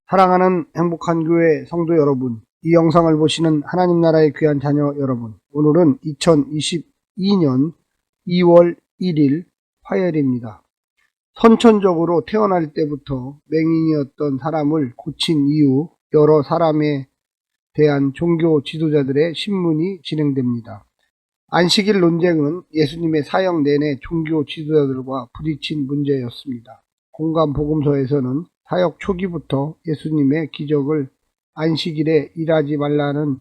사랑하는 행복한 교회 성도 여러분, 이 영상을 보시는 하나님 나라의 귀한 자녀 여러분, 오늘은 2022년 2월 1일 화요일입니다. 선천적으로 태어날 때부터 맹인이었던 사람을 고친 이후 여러 사람에 대한 종교 지도자들의 신문이 진행됩니다. 안식일 논쟁은 예수님의 사역 내내 종교 지도자들과 부딪힌 문제였습니다. 공간 복음서에서는 사역 초기부터 예수님의 기적을 안식일에 일하지 말라는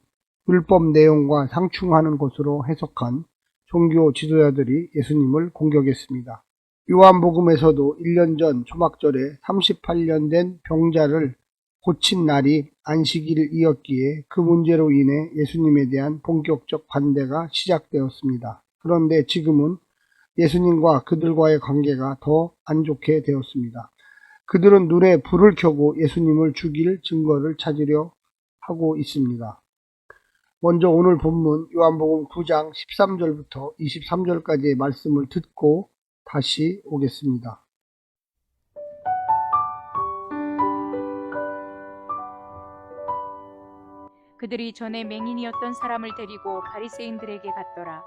율법 내용과 상충하는 것으로 해석한 종교 지도자들이 예수님을 공격했습니다. 요한복음에서도 1년 전 초막절에 38년 된 병자를 고친 날이 안식일이었기에 그 문제로 인해 예수님에 대한 본격적 반대가 시작되었습니다. 그런데 지금은 예수님과 그들과의 관계가 더 안 좋게 되었습니다. 그들은 눈에 불을 켜고 예수님을 죽일 증거를 찾으려 하고 있습니다. 먼저 오늘 본문 요한복음 9장 13절부터 23절까지의 말씀을 듣고 다시 오겠습니다. 그들이 전에 맹인이었던 사람을 데리고 바리새인들에게 갔더라.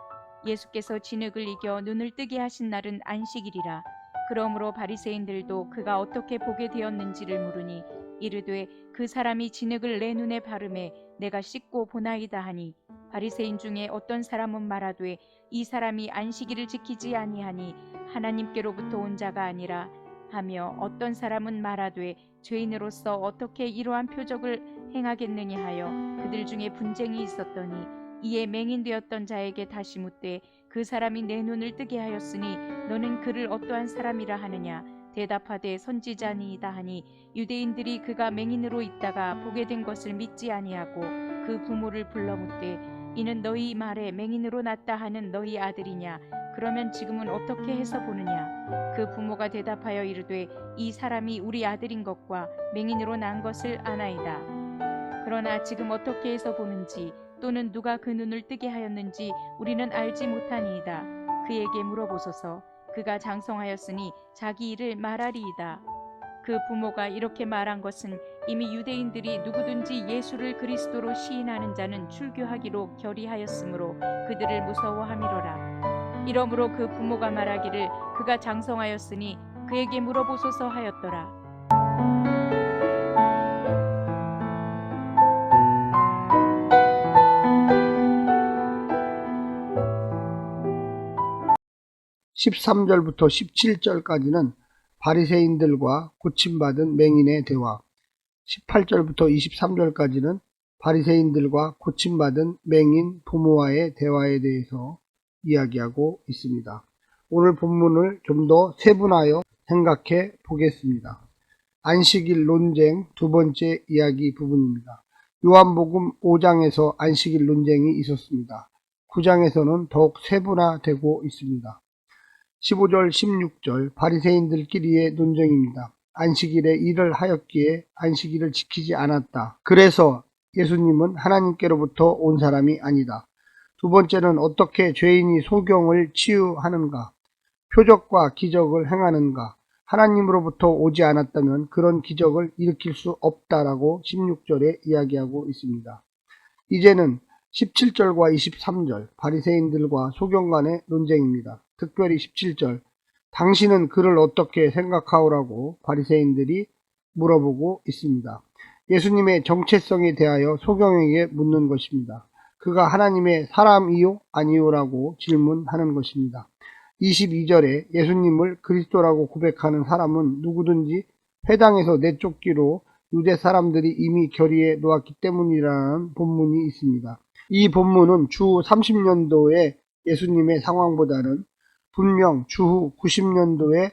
예수께서 진흙을 이겨 눈을 뜨게 하신 날은 안식일이라. 그러므로 바리새인들도 그가 어떻게 보게 되었는지를 물으니 이르되 그 사람이 진흙을 내 눈에 바르매 내가 씻고 보나이다 하니, 바리새인 중에 어떤 사람은 말하되 이 사람이 안식일을 지키지 아니하니 하나님께로부터 온 자가 아니라 하며, 어떤 사람은 말하되 죄인으로서 어떻게 이러한 표적을 행하겠느냐 하여 그들 중에 분쟁이 있었더니, 이에 맹인되었던 자에게 다시 묻되 그 사람이 내 눈을 뜨게 하였으니 너는 그를 어떠한 사람이라 하느냐. 대답하되 선지자니이다 하니, 유대인들이 그가 맹인으로 있다가 보게 된 것을 믿지 아니하고 그 부모를 불러 묻되 이는 너희 말에 맹인으로 났다 하는 너희 아들이냐. 그러면 지금은 어떻게 해서 보느냐. 그 부모가 대답하여 이르되 이 사람이 우리 아들인 것과 맹인으로 난 것을 아나이다. 그러나 지금 어떻게 해서 보는지 또는 누가 그 눈을 뜨게 하였는지 우리는 알지 못하니이다. 그에게 물어보소서. 그가 장성하였으니 자기 일을 말하리이다. 그 부모가 이렇게 말한 것은 이미 유대인들이 누구든지 예수를 그리스도로 시인하는 자는 출교하기로 결의하였으므로 그들을 무서워함이로라. 이러므로 그 부모가 말하기를 그가 장성하였으니 그에게 물어보소서 하였더라. 13절부터 17절까지는 바리새인들과 고침받은 맹인의 대화, 18절부터 23절까지는 바리새인들과 고침받은 맹인 부모와의 대화에 대해서 이야기하고 있습니다. 오늘 본문을 좀 더 세분하여 생각해 보겠습니다. 안식일 논쟁 두 번째 이야기 부분입니다. 요한복음 5장에서 안식일 논쟁이 있었습니다. 9장에서는 더욱 세분화되고 있습니다. 15절 16절 바리새인들끼리의 논쟁입니다. 안식일에 일을 하였기에 안식일을 지키지 않았다. 그래서 예수님은 하나님께로부터 온 사람이 아니다. 두 번째는 어떻게 죄인이 소경을 치유하는가, 표적과 기적을 행하는가, 하나님으로부터 오지 않았다면 그런 기적을 일으킬 수 없다라고 16절에 이야기하고 있습니다. 이제는 17절과 23절 바리새인들과 소경 간의 논쟁입니다. 특별히 17절 당신은 그를 어떻게 생각하오라고 바리새인들이 물어보고 있습니다. 예수님의 정체성에 대하여 소경에게 묻는 것입니다. 그가 하나님의 사람이요 아니요라고 질문하는 것입니다. 22절에 예수님을 그리스도라고 고백하는 사람은 누구든지 회당에서 내쫓기로 유대 사람들이 이미 결의해 놓았기 때문이라는 본문이 있습니다. 이 본문은 주후 30년도의 예수님의 상황보다는 분명 주후 90년도의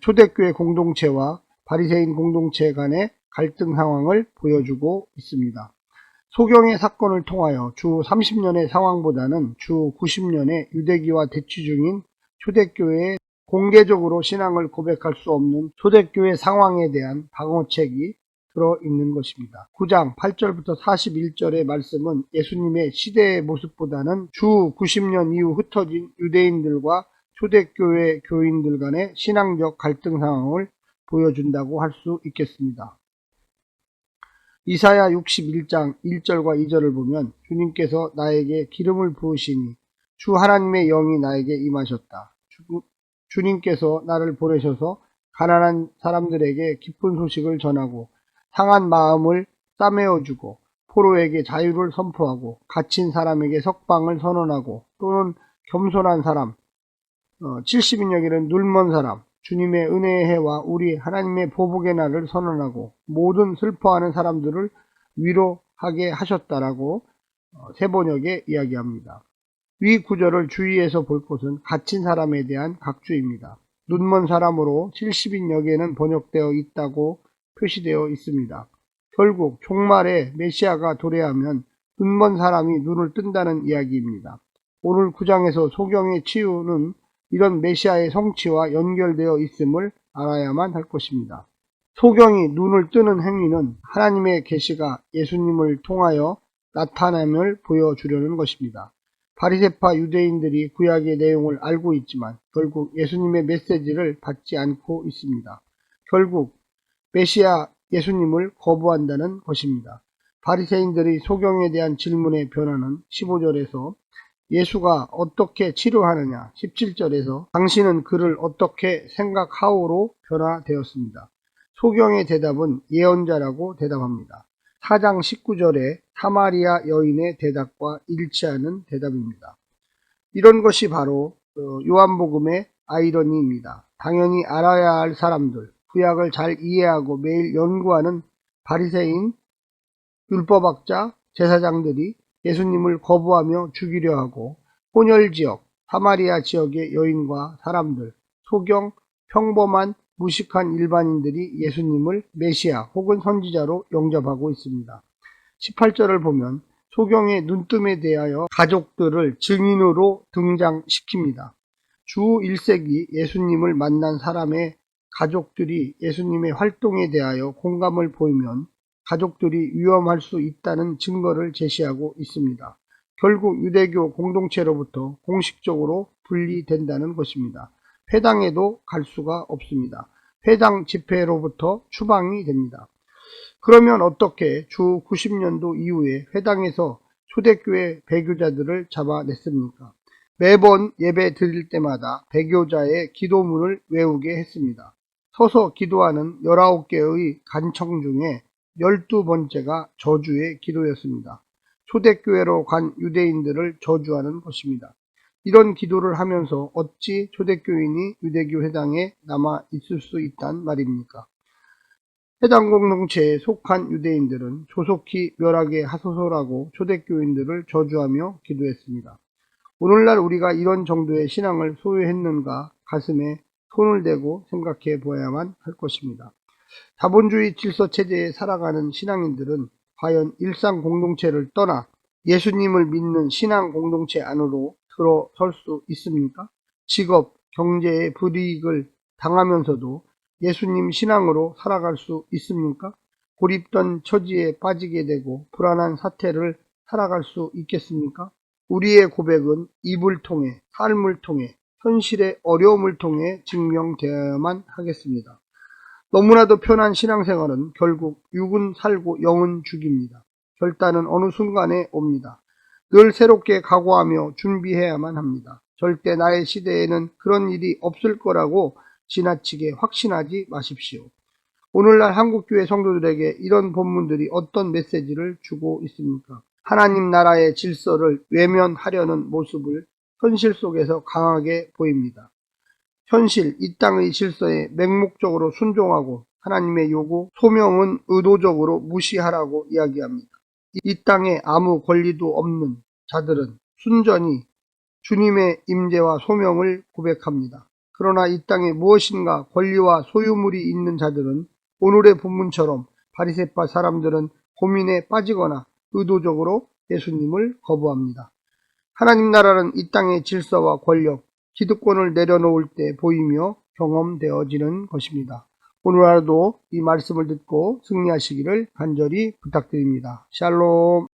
초대교회 공동체와 바리새인 공동체 간의 갈등 상황을 보여주고 있습니다. 소경의 사건을 통하여 주후 30년의 상황보다는 주후 90년의 유대기와 대치 중인 초대교회의 공개적으로 신앙을 고백할 수 없는 초대교회 상황에 대한 방어책이 들어있는 것입니다. 9장 8절부터 41절의 말씀은 예수님의 시대의 모습보다는 주 90년 이후 흩어진 유대인들과 초대교회 교인들 간의 신앙적 갈등 상황을 보여준다고 할 수 있겠습니다. 이사야 61장 1절과 2절을 보면 주님께서 나에게 기름을 부으시니 주 하나님의 영이 나에게 임하셨다. 주님께서 나를 보내셔서 가난한 사람들에게 기쁜 소식을 전하고 상한 마음을 싸매어주고 포로에게 자유를 선포하고 갇힌 사람에게 석방을 선언하고 또는 겸손한 사람, 70인 여기는 눈먼 사람, 주님의 은혜의 해와 우리 하나님의 보복의 날을 선언하고 모든 슬퍼하는 사람들을 위로하게 하셨다라고 세번역에 이야기합니다. 위 구절을 주의해서 볼 것은 갇힌 사람에 대한 각주입니다. 눈먼 사람으로 70인 역에는 번역되어 있다고 표시되어 있습니다. 결국 종말에 메시아가 도래하면 눈먼 사람이 눈을 뜬다는 이야기입니다. 오늘 9장에서 소경의 치유는 이런 메시아의 성취와 연결되어 있음을 알아야만 할 것입니다. 소경이 눈을 뜨는 행위는 하나님의 계시가 예수님을 통하여 나타남을 보여주려는 것입니다. 바리새파 유대인들이 구약의 내용을 알고 있지만 결국 예수님의 메시지를 받지 않고 있습니다. 결국 메시아 예수님을 거부한다는 것입니다. 바리새인들의 소경에 대한 질문의 변화는 15절에서 예수가 어떻게 치료하느냐, 17절에서 당신은 그를 어떻게 생각하오로 변화되었습니다. 소경의 대답은 예언자라고 대답합니다. 4장 19절에 사마리아 여인의 대답과 일치하는 대답입니다. 이런 것이 바로 요한복음의 아이러니입니다. 당연히 알아야 할 사람들, 구약을 잘 이해하고 매일 연구하는 바리새인, 율법학자, 제사장들이 예수님을 거부하며 죽이려 하고 혼혈지역, 사마리아 지역의 여인과 사람들, 소경, 평범한 무식한 일반인들이 예수님을 메시아 혹은 선지자로 영접하고 있습니다. 18절을 보면 소경의 눈뜸에 대하여 가족들을 증인으로 등장시킵니다. 주 1세기 예수님을 만난 사람의 가족들이 예수님의 활동에 대하여 공감을 보이면 가족들이 위험할 수 있다는 증거를 제시하고 있습니다. 결국 유대교 공동체로부터 공식적으로 분리된다는 것입니다. 회당에도 갈 수가 없습니다. 회당 집회로부터 추방이 됩니다. 그러면 어떻게 주 90년도 이후에 회당에서 초대교회 배교자들을 잡아냈습니까? 매번 예배 드릴 때마다 배교자의 기도문을 외우게 했습니다. 서서 기도하는 19개의 간청 중에 12번째가 저주의 기도였습니다. 초대교회로 간 유대인들을 저주하는 것입니다. 이런 기도를 하면서 어찌 초대교인이 유대교 회당에 남아 있을 수 있단 말입니까? 해당 공동체에 속한 유대인들은 조속히 멸하게 하소서라고 초대교인들을 저주하며 기도했습니다. 오늘날 우리가 이런 정도의 신앙을 소유했는가 가슴에 손을 대고 생각해 보아야만 할 것입니다. 자본주의 질서 체제에 살아가는 신앙인들은 과연 일상 공동체를 떠나 예수님을 믿는 신앙 공동체 안으로 들어설 수 있습니까? 직업, 경제의 불이익을 당하면서도 예수님 신앙으로 살아갈 수 있습니까? 고립된 처지에 빠지게 되고 불안한 사태를 살아갈 수 있겠습니까? 우리의 고백은 입을 통해, 삶을 통해, 현실의 어려움을 통해 증명되어야만 하겠습니다. 너무나도 편한 신앙생활은 결국 육은 살고 영은 죽입니다. 결단은 어느 순간에 옵니다. 늘 새롭게 각오하며 준비해야만 합니다. 절대 나의 시대에는 그런 일이 없을 거라고 지나치게 확신하지 마십시오. 오늘날 한국교회 성도들에게 이런 본문들이 어떤 메시지를 주고 있습니까? 하나님 나라의 질서를 외면하려는 모습을 현실 속에서 강하게 보입니다. 현실, 이 땅의 질서에 맹목적으로 순종하고 하나님의 요구, 소명은 의도적으로 무시하라고 이야기합니다. 이 땅에 아무 권리도 없는 자들은 순전히 주님의 임재와 소명을 고백합니다. 그러나 이 땅에 무엇인가 권리와 소유물이 있는 자들은 오늘의 본문처럼 바리새파 사람들은 고민에 빠지거나 의도적으로 예수님을 거부합니다. 하나님 나라는 이 땅의 질서와 권력, 기득권을 내려놓을 때 보이며 경험되어지는 것입니다. 오늘 하루도 이 말씀을 듣고 승리하시기를 간절히 부탁드립니다. 샬롬.